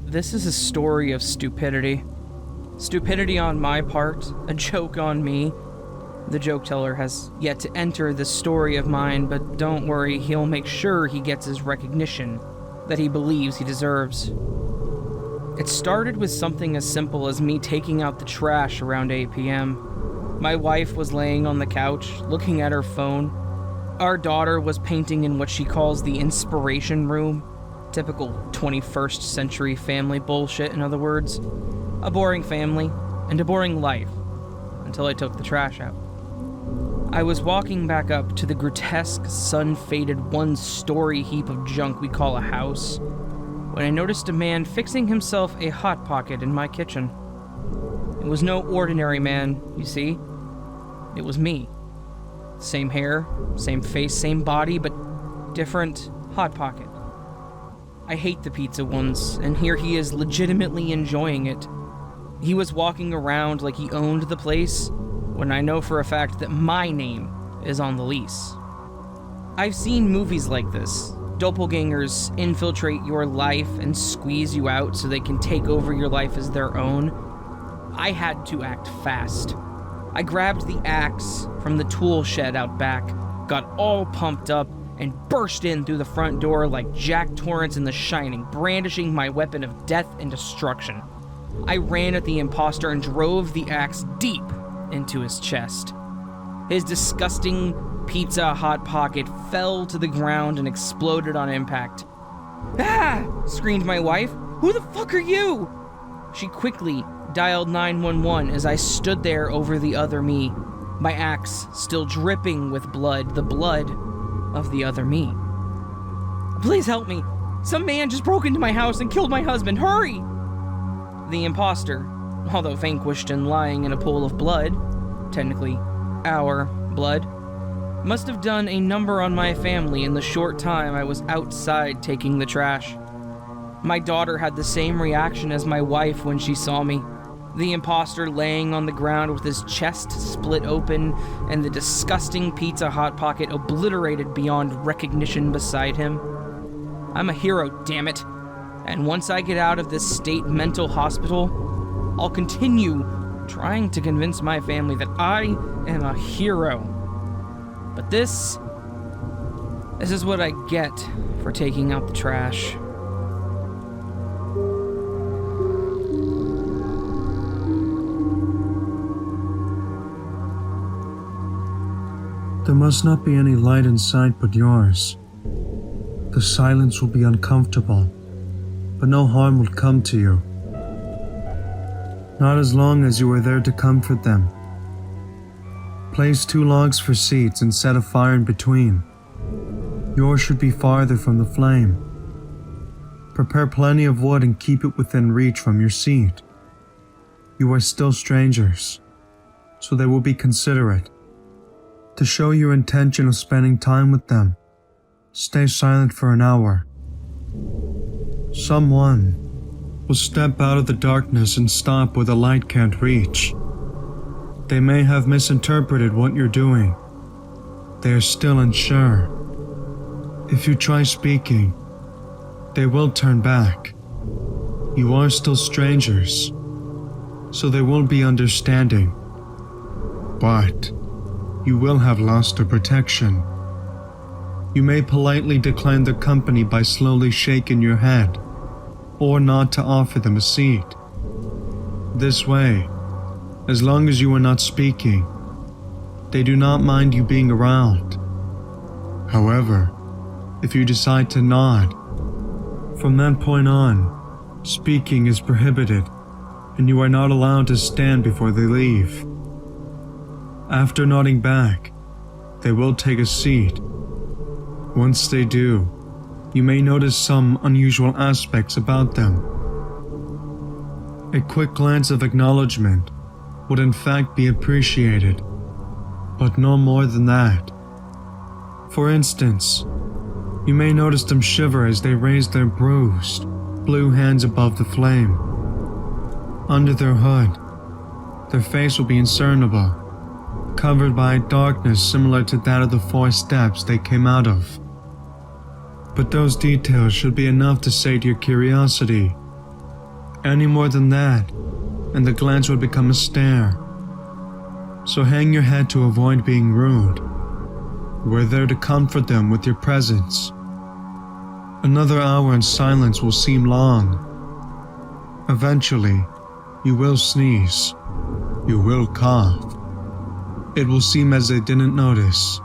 This is a story of stupidity. Stupidity on my part, a joke on me. The joke teller has yet to enter this story of mine, but don't worry, he'll make sure he gets his recognition that he believes he deserves. It started with something as simple as me taking out the trash around 8 p.m. My wife was laying on the couch, looking at her phone. Our daughter was painting in what she calls the inspiration room. Typical 21st century family bullshit, in other words. A boring family, and a boring life, until I took the trash out. I was walking back up to the grotesque, sun-faded one-story heap of junk we call a house, when I noticed a man fixing himself a Hot Pocket in my kitchen. It was no ordinary man, you see. It was me. Same hair, same face, same body, but different Hot Pocket. I hate the pizza ones, and here he is legitimately enjoying it. He was walking around like he owned the place, when I know for a fact that my name is on the lease. I've seen movies like this. Doppelgangers infiltrate your life and squeeze you out so they can take over your life as their own. I had to act fast. I grabbed the axe from the tool shed out back, got all pumped up, and burst in through the front door like Jack Torrance in The Shining, brandishing my weapon of death and destruction. I ran at the imposter and drove the axe deep into his chest. His disgusting pizza Hot Pocket fell to the ground and exploded on impact. "Ah!" screamed my wife. "Who the fuck are you?" She quickly dialed 911 as I stood there over the other me, my axe still dripping with blood, the blood of the other me. "Please help me. Some man just broke into my house and killed my husband. Hurry!" The imposter, although vanquished and lying in a pool of blood, technically our blood, must have done a number on my family in the short time I was outside taking the trash. My daughter had the same reaction as my wife when she saw me. The imposter laying on the ground with his chest split open and the disgusting pizza Hot Pocket obliterated beyond recognition beside him. I'm a hero, damn it. And once I get out of this state mental hospital, I'll continue trying to convince my family that I am a hero. But this is what I get for taking out the trash. There must not be any light in sight but yours. The silence will be uncomfortable, but no harm will come to you. Not as long as you are there to comfort them. Place 2 logs for seats and set a fire in between. Yours should be farther from the flame. Prepare plenty of wood and keep it within reach from your seat. You are still strangers, so they will be considerate. To show your intention of spending time with them, stay silent for an hour. Someone will step out of the darkness and stop where the light can't reach. They may have misinterpreted what you're doing. They are still unsure. If you try speaking, they will turn back. You are still strangers, so they won't be understanding. But you will have lost their protection. You may politely decline their company by slowly shaking your head, or nod to offer them a seat. This way, as long as you are not speaking, they do not mind you being around. However, if you decide to nod, from that point on, speaking is prohibited, and you are not allowed to stand before they leave. After nodding back, they will take a seat. Once they do, you may notice some unusual aspects about them. A quick glance of acknowledgement would in fact be appreciated, but no more than that. For instance, you may notice them shiver as they raise their bruised, blue hands above the flame. Under their hood, their face will be discernible, covered by darkness similar to that of the 4 steps they came out of. But those details should be enough to sate your curiosity. Any more than that, and the glance would become a stare. So hang your head to avoid being rude. We're there to comfort them with your presence. Another hour in silence will seem long. Eventually, you will sneeze. You will cough. It will seem as they didn't notice.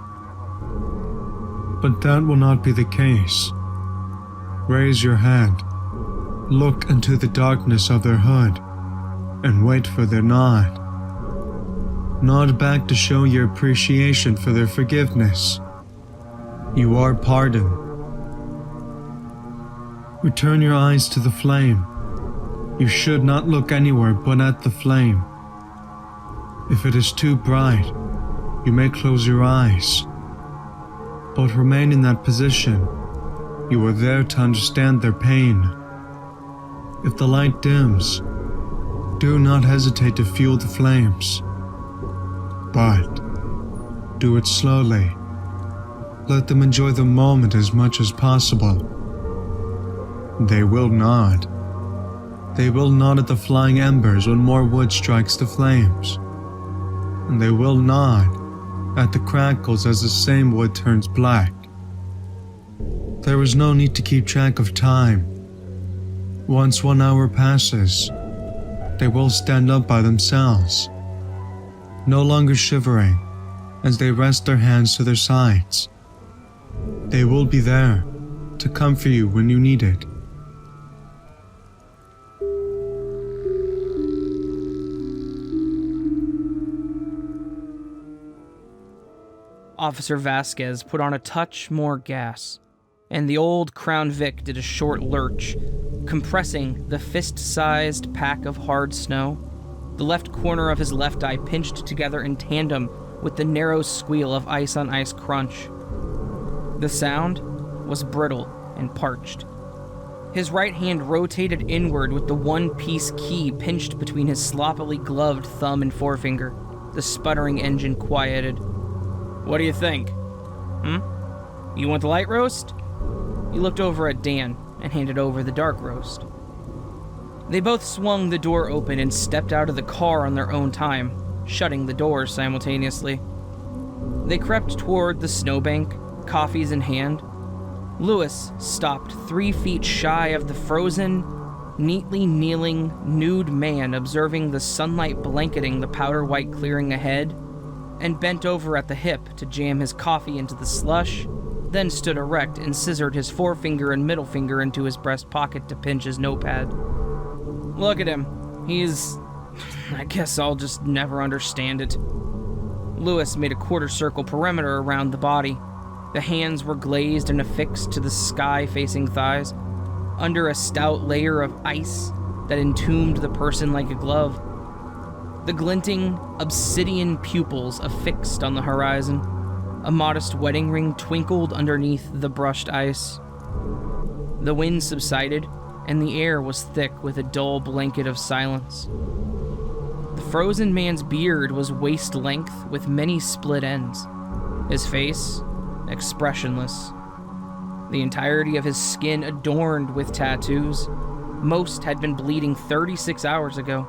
But that will not be the case. Raise your head. Look into the darkness of their hood and wait for their nod. Nod back to show your appreciation for their forgiveness. You are pardoned. Return your eyes to the flame. You should not look anywhere but at the flame. If it is too bright, you may close your eyes. But remain in that position. You are there to understand their pain. If the light dims, do not hesitate to fuel the flames. But do it slowly. Let them enjoy the moment as much as possible. They will nod. They will nod at the flying embers when more wood strikes the flames. And they will nod at the crackles as the same wood turns black. There is no need to keep track of time. Once 1 hour passes, they will stand up by themselves, no longer shivering as they rest their hands to their sides. They will be there to comfort you when you need it. Officer Vasquez put on a touch more gas, and the old Crown Vic did a short lurch, compressing the fist-sized pack of hard snow. The left corner of his left eye pinched together in tandem with the narrow squeal of ice-on-ice crunch. The sound was brittle and parched. His right hand rotated inward with the one-piece key pinched between his sloppily gloved thumb and forefinger. The sputtering engine quieted. "What do you think? You want the light roast?" He looked over at Dan and handed over the dark roast. They both swung the door open and stepped out of the car on their own time, shutting the doors simultaneously. They crept toward the snowbank, coffees in hand. Lewis stopped 3 feet shy of the frozen, neatly kneeling, nude man observing the sunlight blanketing the powder-white clearing ahead, and bent over at the hip to jam his coffee into the slush, then stood erect and scissored his forefinger and middle finger into his breast pocket to pinch his notepad. "Look at him. I guess I'll just never understand it." Lewis made a quarter-circle perimeter around the body. The hands were glazed and affixed to the sky-facing thighs, under a stout layer of ice that entombed the person like a glove. The glinting, obsidian pupils affixed on the horizon. A modest wedding ring twinkled underneath the brushed ice. The wind subsided, and the air was thick with a dull blanket of silence. The frozen man's beard was waist-length with many split ends. His face, expressionless. The entirety of his skin adorned with tattoos. Most had been bleeding 36 hours ago.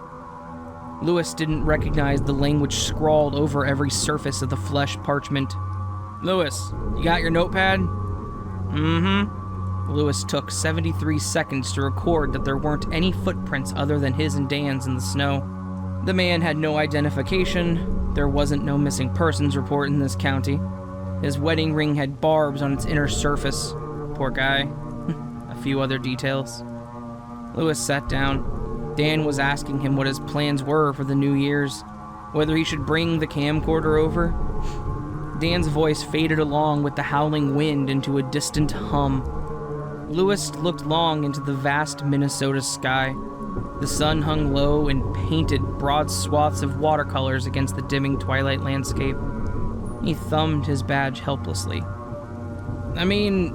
Lewis didn't recognize the language scrawled over every surface of the flesh parchment. "Lewis, you got your notepad?" Lewis took 73 seconds to record that there weren't any footprints other than his and Dan's in the snow. The man had no identification. There wasn't no missing persons report in this county. His wedding ring had barbs on its inner surface. Poor guy. A few other details. Lewis sat down. Dan was asking him what his plans were for the New Year's, whether he should bring the camcorder over. Dan's voice faded along with the howling wind into a distant hum. Lewis looked long into the vast Minnesota sky. The sun hung low and painted broad swaths of watercolors against the dimming twilight landscape. He thumbed his badge helplessly. "I mean,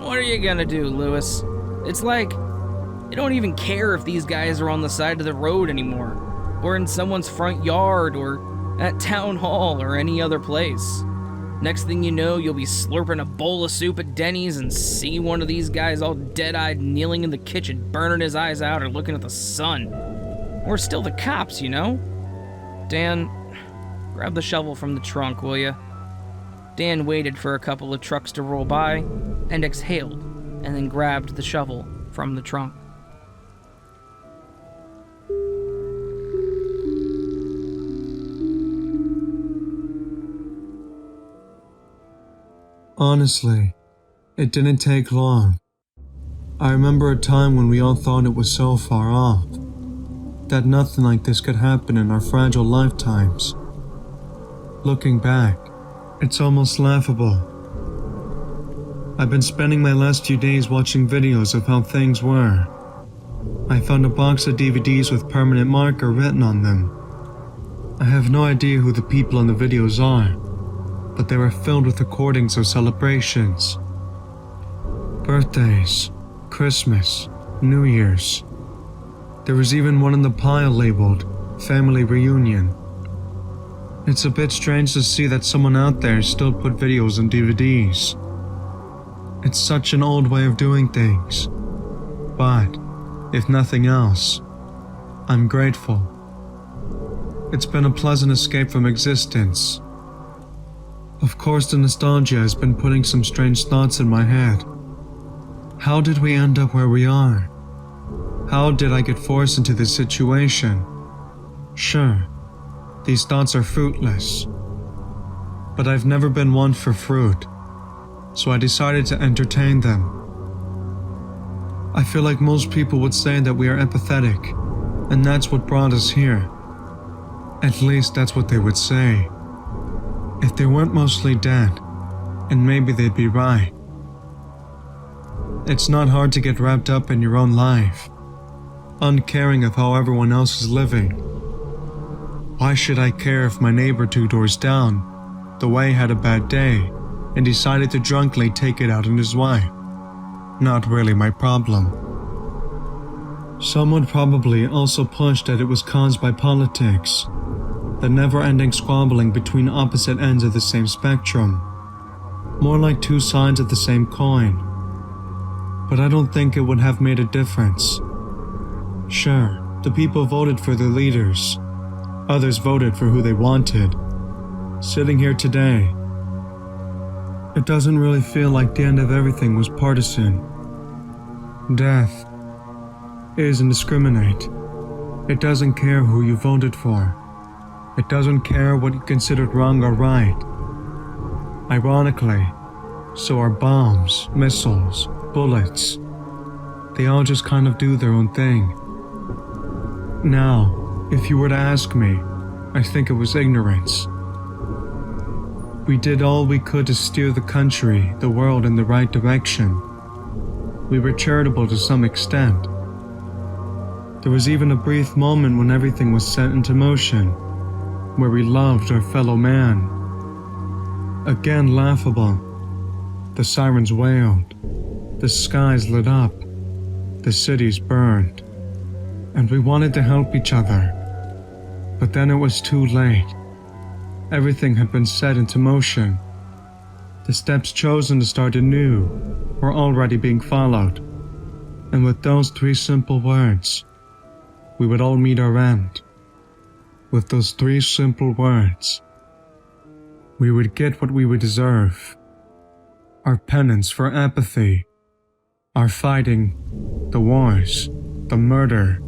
what are you gonna do, Lewis? It's like, you don't even care if these guys are on the side of the road anymore, or in someone's front yard, or at town hall, or any other place. Next thing you know, you'll be slurping a bowl of soup at Denny's and see one of these guys all dead-eyed kneeling in the kitchen, burning his eyes out or looking at the sun. We're still the cops, you know? Dan, grab the shovel from the trunk, will ya? Dan waited for a couple of trucks to roll by and exhaled, and then grabbed the shovel from the trunk. Honestly, it didn't take long. I remember a time when we all thought it was so far off, that nothing like this could happen in our fragile lifetimes. Looking back, it's almost laughable. I've been spending my last few days watching videos of how things were. I found a box of DVDs with permanent marker written on them. I have no idea who the people in the videos are, but they were filled with recordings of celebrations. Birthdays, Christmas, New Year's. There was even one in the pile labeled Family Reunion. It's a bit strange to see that someone out there still put videos on DVDs. It's such an old way of doing things. But, if nothing else, I'm grateful. It's been a pleasant escape from existence. Of course, the nostalgia has been putting some strange thoughts in my head. How did we end up where we are? How did I get forced into this situation? Sure, these thoughts are fruitless. But I've never been one for fruit, so I decided to entertain them. I feel like most people would say that we are empathetic, and that's what brought us here. At least that's what they would say. If they weren't mostly dead, and maybe they'd be right. It's not hard to get wrapped up in your own life, uncaring of how everyone else is living. Why should I care if my neighbor 2 doors down, the way had a bad day, and decided to drunkenly take it out on his wife? Not really my problem. Some would probably also push that it was caused by politics, the never-ending squabbling between opposite ends of the same spectrum, more like 2 sides of the same coin. But I don't think it would have made a difference. Sure, the people voted for their leaders. Others voted for who they wanted. Sitting here today, it doesn't really feel like the end of everything was partisan. Death isn't discriminate. It doesn't care who you voted for. It doesn't care what you considered wrong or right. Ironically, so are bombs, missiles, bullets. They all just kind of do their own thing. Now, if you were to ask me, I think it was ignorance. We did all we could to steer the country, the world in the right direction. We were charitable to some extent. There was even a brief moment when everything was set into motion, where we loved our fellow man. Again laughable. The sirens wailed. The skies lit up. The cities burned. And we wanted to help each other. But then it was too late. Everything had been set into motion. The steps chosen to start anew were already being followed. And with those 3 simple words, we would all meet our end. With those 3 simple words, we would get what we would deserve. Our penance for apathy, our fighting, the wars, the murder,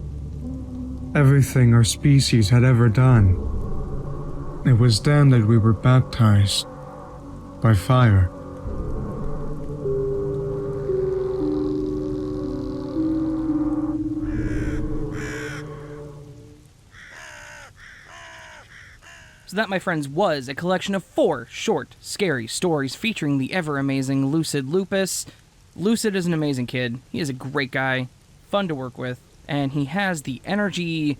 everything our species had ever done. It was then that we were baptized by fire. So that, my friends, was a collection of 4 short, scary stories featuring the ever-amazing Lucid Lupus. Lucid is an amazing kid. He is a great guy, fun to work with, and he has the energy...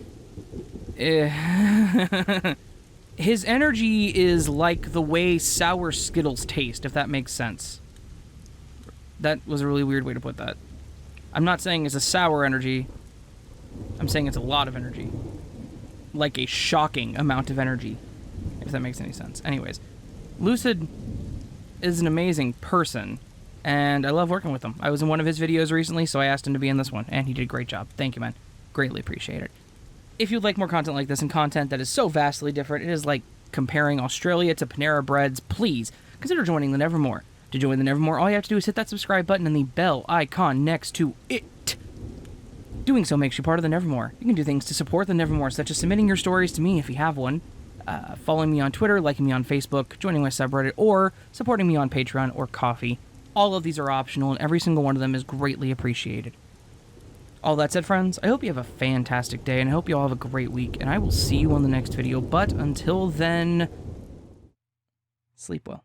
His energy is like the way sour Skittles taste, if that makes sense. That was a really weird way to put that. I'm not saying it's a sour energy. I'm saying it's a lot of energy. Like a shocking amount of energy, if that makes any sense. Anyways, Lucid is an amazing person, and I love working with him. I was in one of his videos recently, so I asked him to be in this one, and he did a great job. Thank you, man. Greatly appreciate it. If you'd like more content like this and content that is so vastly different, it is like comparing Australia to Panera Breads, please consider joining the Nevermore. To join the Nevermore, all you have to do is hit that subscribe button and the bell icon next to it. Doing so makes you part of the Nevermore. You can do things to support the Nevermore, such as submitting your stories to me if you have one, following me on Twitter, liking me on Facebook, joining my subreddit, or supporting me on Patreon or Ko-fi. All of these are optional, and every single one of them is greatly appreciated. All that said, friends, I hope you have a fantastic day, and I hope you all have a great week, and I will see you on the next video, but until then, sleep well.